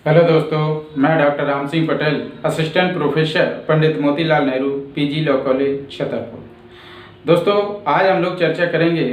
Hello दोस्तों, मैं doctor Ram Singh Patel, assistant professor Pandit Motilal Nehru PG law college Chhatarpur. दोस्तों, आज हम लोग चर्चा करेंगे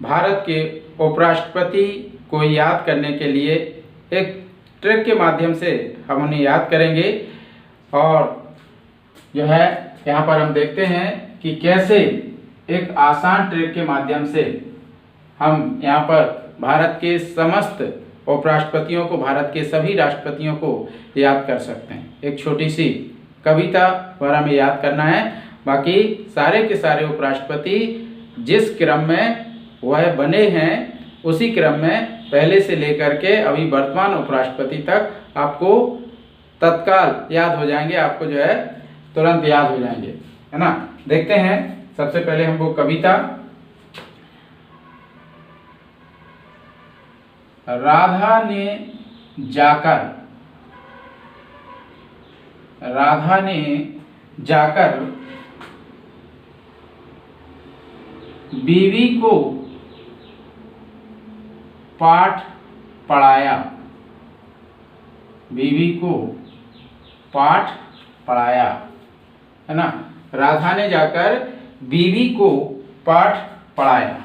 भारत के उपराष्ट्रपति को याद करने के लिए एक ट्रिक के माध्यम से हम उन्हें याद करेंगे। और जो है यहाँ पर हम देखते हैं कि कैसे एक आसान ट्रिक के माध्यम से हम यहाँ पर भारत के समस्त उपराष्ट्रपतियों को, भारत के सभी राष्ट्रपतियों को याद कर सकते हैं। एक छोटी सी कविता पर हमें याद करना है। बाकी सारे के सारे उपराष्ट्रपति जिस क्रम में वह बने हैं उसी क्रम में पहले से लेकर के अभी वर्तमान उपराष्ट्रपति तक आपको तत्काल याद हो जाएंगे, आपको जो है तुरंत याद हो जाएंगे, है ना। देखते हैं सबसे पहले हम वो कविता। राधा ने जाकर बीवी को पाठ पढ़ाया। बीवी को पाठ पढ़ाया, है ना। राधा ने जाकर बीवी को पाठ पढ़ाया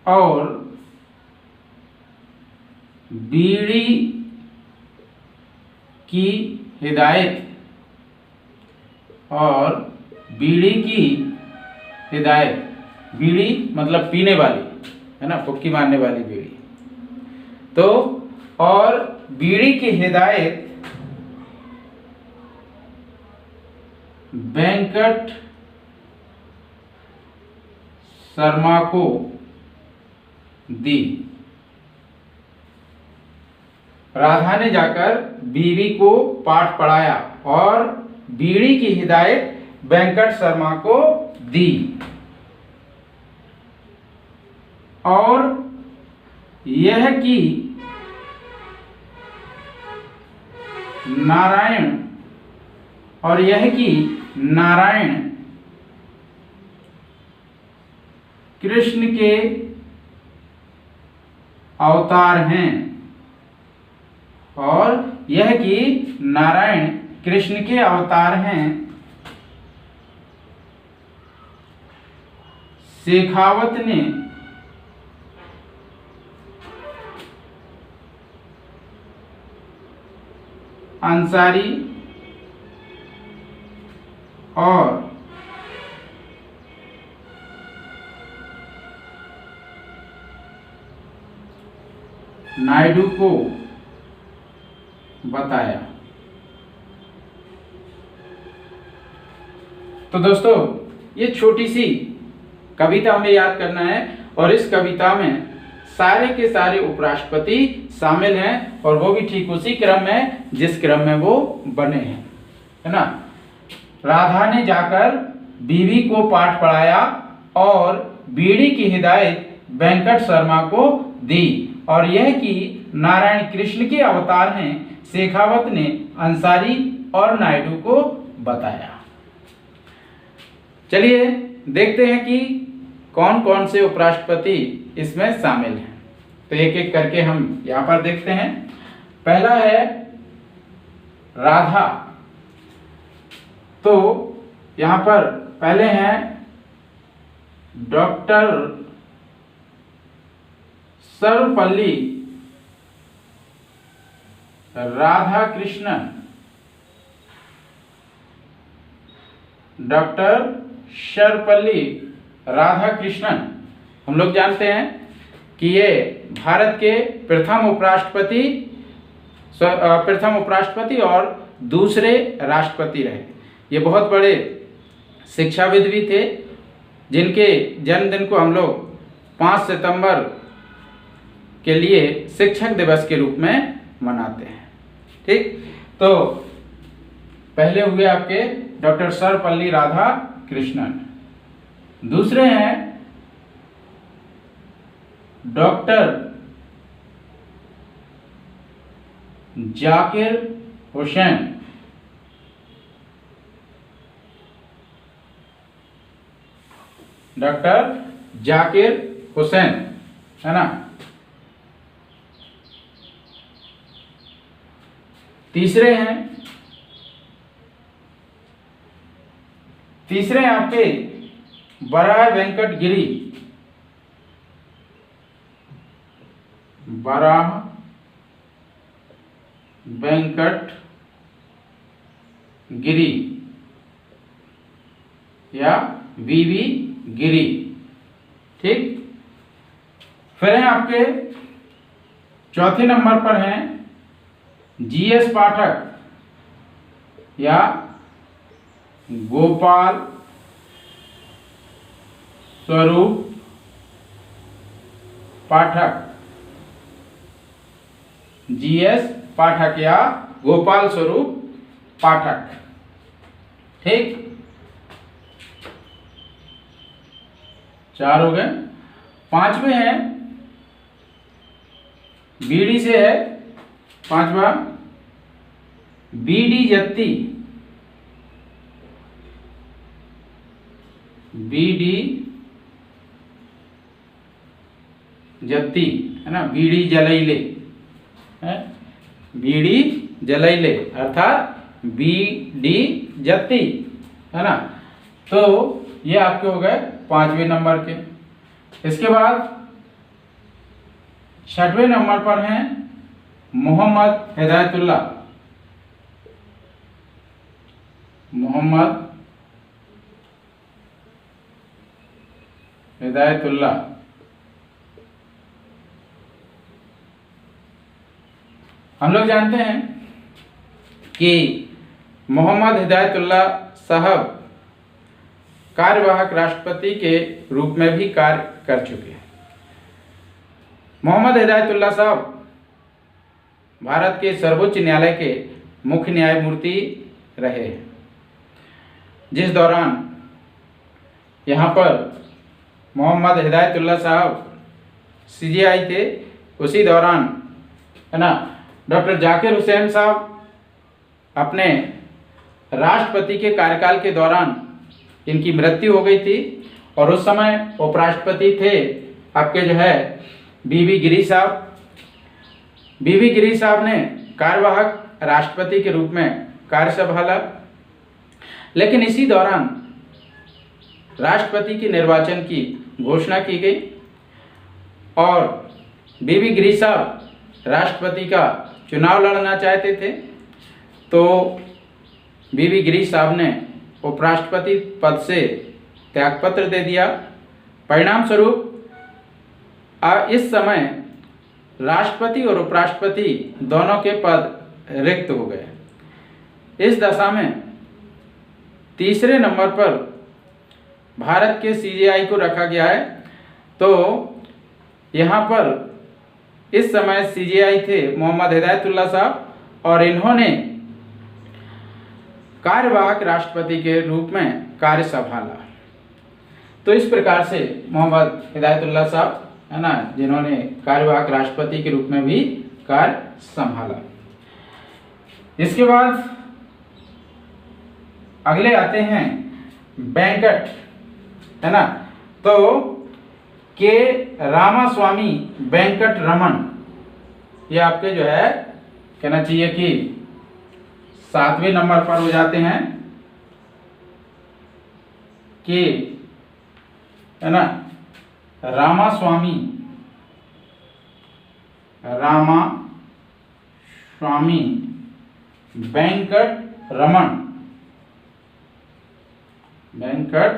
और बीड़ी की हिदायत बीड़ी मतलब पीने वाली, है ना, फुक्की मारने वाली बीड़ी। तो और बीड़ी की हिदायत वेंकट शर्मा को दी। राधा ने जाकर बीवी को पाठ पढ़ाया और बीड़ी की हिदायत वेंकट शर्मा को दी। और यह कि नारायण कृष्ण के अवतार हैं। और यह कि नारायण कृष्ण के अवतार हैं। शेखावत ने अंसारी और नायडू को बताया। तो दोस्तों, ये छोटी सी कविता हमें याद करना है और इस कविता में सारे के सारे उपराष्ट्रपति शामिल हैं और वो भी ठीक उसी क्रम में जिस क्रम में वो बने हैं, है ना। राधा ने जाकर बीवी को पाठ पढ़ाया और बीड़ी की हिदायत वेंकट शर्मा को दी। और यह कि नारायण कृष्ण के अवतार हैं। शेखावत ने अंसारी और नायडू को बताया। चलिए देखते हैं कि कौन कौन से उपराष्ट्रपति इसमें शामिल हैं। तो एक एक करके हम यहाँ पर देखते हैं। पहला है राधा। तो यहाँ पर पहले हैं डॉक्टर सर्वपल्ली राधाकृष्णन। डॉक्टर सर्वपल्ली राधाकृष्णन, हम लोग जानते हैं कि ये भारत के प्रथम उपराष्ट्रपति और दूसरे राष्ट्रपति रहे। ये बहुत बड़े शिक्षाविद भी थे जिनके जन्मदिन को हम लोग 5 सितंबर के लिए शिक्षक दिवस के रूप में मनाते हैं। ठीक, तो पहले हुए आपके डॉक्टर सर्वपल्ली राधाकृष्णन। दूसरे हैं डॉक्टर जाकिर हुसैन। डॉक्टर जाकिर हुसैन, है ना। तीसरे आपके बराह वेंकट गिरी, बराह वेंकट गिरी या वीवी गिरी। ठीक, फिर हैं आपके चौथे नंबर पर हैं जीएस पाठक या गोपाल स्वरूप पाठक, जीएस पाठक या गोपाल स्वरूप पाठक। ठीक, 4 हो गए। 5वें हैं बीडी से है, 5वां बीडी जत्ती, बीडी जत्ती है ना, बीड़ी जलैले है, बीड़ी जलैले अर्थात बीडी जत्ती है ना। तो ये आपके हो गए 5वें नंबर के। इसके बाद 6वें नंबर पर हैं मोहम्मद हिदायतुल्लाह, मोहम्मद हिदायतुल्लाह। हम लोग जानते हैं कि मोहम्मद हिदायतुल्लाह साहब कार्यवाहक राष्ट्रपति के रूप में भी कार्य कर चुके हैं। मोहम्मद हिदायतुल्लाह साहब भारत के सर्वोच्च न्यायालय के मुख्य न्यायमूर्ति रहे हैं। जिस दौरान यहाँ पर मोहम्मद हिदायतुल्लाह साहब सीजेआई थे, उसी दौरान है ना डॉक्टर जाकिर हुसैन साहब अपने राष्ट्रपति के कार्यकाल के दौरान इनकी मृत्यु हो गई थी और उस समय उपराष्ट्रपति थे आपके जो है बीवी गिरी साहब। बीवी गिरी साहब ने कार्यवाहक राष्ट्रपति के रूप में कार्य संभाला, लेकिन इसी दौरान राष्ट्रपति के निर्वाचन की घोषणा की गई और बीवी गिरी साहब राष्ट्रपति का चुनाव लड़ना चाहते थे। तो बीवी गिरी साहब ने उपराष्ट्रपति पद से त्यागपत्र दे दिया। परिणाम स्वरूप इस समय राष्ट्रपति और उपराष्ट्रपति दोनों के पद रिक्त हो गए। इस दशा में तीसरे नंबर पर भारत के सीजेआई को रखा गया है। तो यहाँ पर इस समय सीजेआई थे मोहम्मद हिदायतुल्लाह साहब और इन्होंने कार्यवाहक राष्ट्रपति के रूप में कार्य संभाला। तो इस प्रकार से मोहम्मद हिदायतुल्लाह साहब है ना, जिन्होंने कार्यवाहक राष्ट्रपति के रूप में भी कार्य संभाला। इसके बाद अगले आते हैं वेंकट है ना। तो के रामास्वामी वेंकट रमन, ये आपके जो है कहना चाहिए कि 7वें नंबर पर हो जाते हैं कि है ना रामास्वामी वेंकट रमन, वेंकट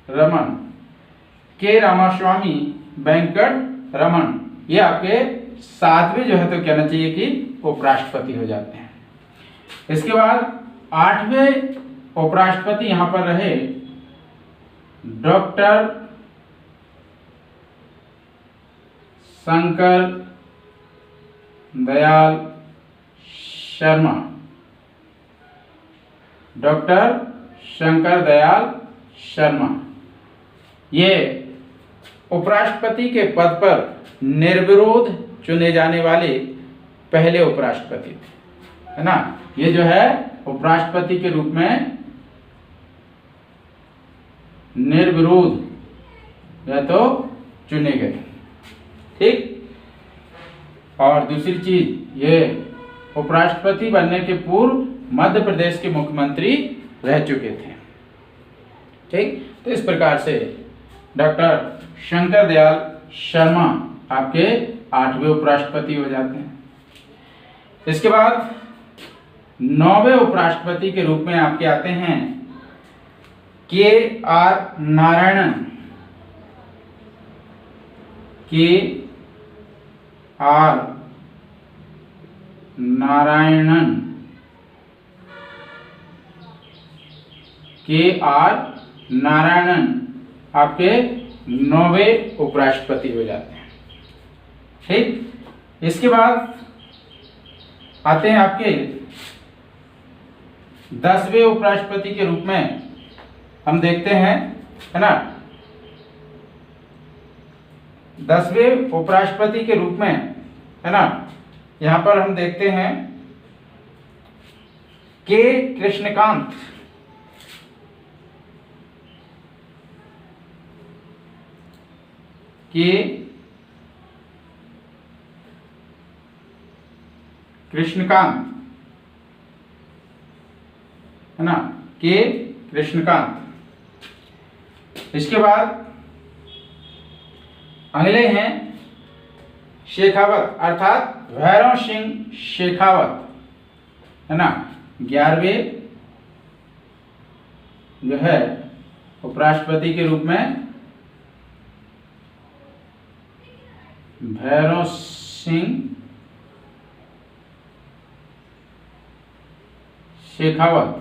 रमन, के रामास्वामी वेंकट रमन, ये आपके 7वें जो है तो कहना चाहिए कि उपराष्ट्रपति हो जाते हैं। इसके बाद 8वें उपराष्ट्रपति यहां पर रहे डॉक्टर शंकर दयाल शर्मा, डॉक्टर शंकर दयाल शर्मा। ये उपराष्ट्रपति के पद पर निर्विरोध चुने जाने वाले पहले उपराष्ट्रपति थे है ना। ये जो है उपराष्ट्रपति के रूप में निर्विरोध या तो चुने गए। ठीक, और दूसरी चीज ये उपराष्ट्रपति बनने के पूर्व मध्य प्रदेश के मुख्यमंत्री रह चुके थे। ठीक, तो इस प्रकार से डॉक्टर शंकर दयाल शर्मा आपके 8वें उपराष्ट्रपति हो जाते हैं। इसके बाद 9वें उपराष्ट्रपति के रूप में आपके आते हैं KR Narayanan. KR Narayanan, KR Narayanan आपके 9वें उपराष्ट्रपति हो जाते हैं। ठीक, इसके बाद आते हैं आपके 10वें उपराष्ट्रपति के रूप में हम देखते हैं, है ना। 10वें उपराष्ट्रपति के रूप में, है ना, यहां पर हम देखते हैं के कृष्णकांत। के कृष्णकांत, है ना, के कृष्णकांत। इसके बाद अगले हैं शेखावत, अर्थात भैरव सिंह शेखावत, है ना। 11वें जो है उपराष्ट्रपति के रूप में भैरव सिंह शेखावत,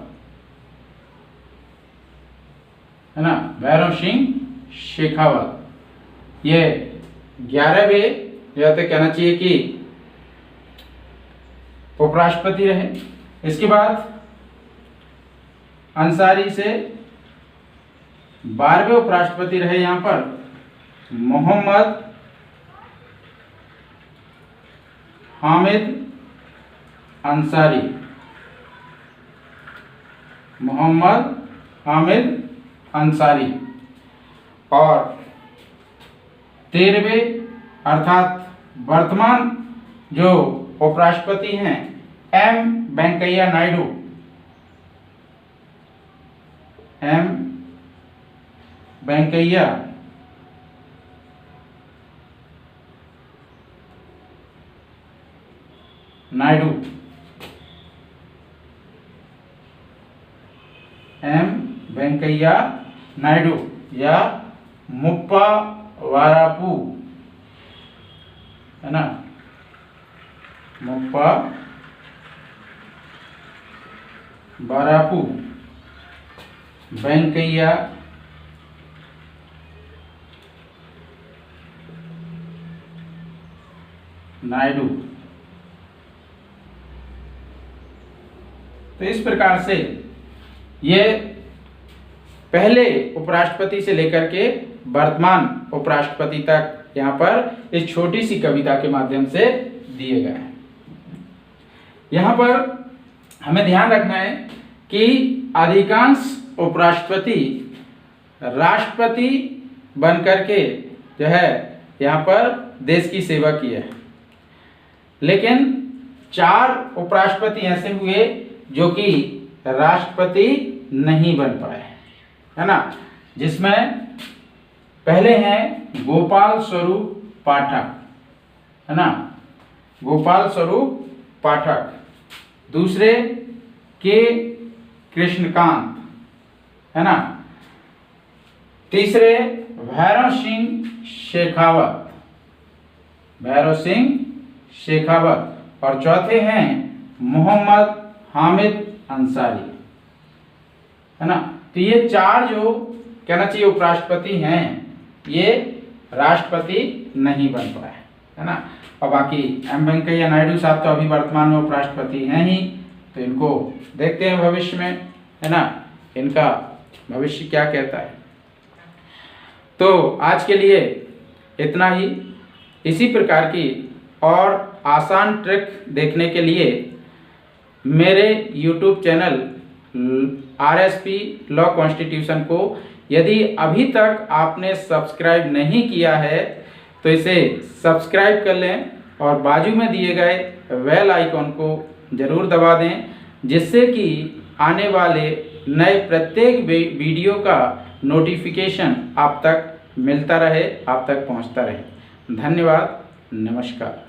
है ना, भैरव सिंह शेखावत। ये 11वें या तो कहना चाहिए कि उपराष्ट्रपति रहे। इसके बाद अंसारी से 12वें उपराष्ट्रपति रहे यहां पर मोहम्मद हामिद अंसारी। मोहम्मद हामिद अंसारी। और 13वें अर्थात वर्तमान जो उपराष्ट्रपति हैं M Venkaiah Naidu. M Venkaiah Naidu. M Venkaiah Naidu या मुप्पा वारापू, है ना, मुप्पा वारापू वेंकैया नायडू। तो इस प्रकार से ये पहले उपराष्ट्रपति से लेकर के वर्तमान उपराष्ट्रपति तक यहाँ पर इस छोटी सी कविता के माध्यम से दिए गए हैं। यहाँ पर हमें ध्यान रखना है कि अधिकांश उपराष्ट्रपति राष्ट्रपति बनकर के जो है यहाँ पर देश की सेवा की है, लेकिन 4 उपराष्ट्रपति ऐसे हुए जो कि राष्ट्रपति नहीं बन पाए, है ना, जिसमें पहले हैं गोपाल स्वरूप पाठक, है ना, गोपाल स्वरूप पाठक। दूसरे के कृष्णकांत, है ना। तीसरे भैरव सिंह शेखावत, भैरव सिंह शेखावत। और चौथे हैं मोहम्मद हामिद अंसारी, है ना। तो ये 4 जो कहना चाहिए उपराष्ट्रपति हैं ये राष्ट्रपति नहीं बन पाए, है ना। और बाकी एम वेंकैया नायडू साहब तो अभी वर्तमान में उपराष्ट्रपति हैं ही, तो इनको देखते हैं भविष्य में, है ना, इनका भविष्य क्या कहता है। तो आज के लिए इतना ही। इसी प्रकार की और आसान ट्रिक देखने के लिए मेरे YouTube channel RSP law constitution को यदि अभी तक आपने सब्सक्राइब नहीं किया है तो इसे सब्सक्राइब कर लें और बाजू में दिए गए बेल आइकॉन को ज़रूर दबा दें, जिससे कि आने वाले नए प्रत्येक वीडियो का नोटिफिकेशन आप तक मिलता रहे, आप तक पहुंचता रहे। धन्यवाद, नमस्कार।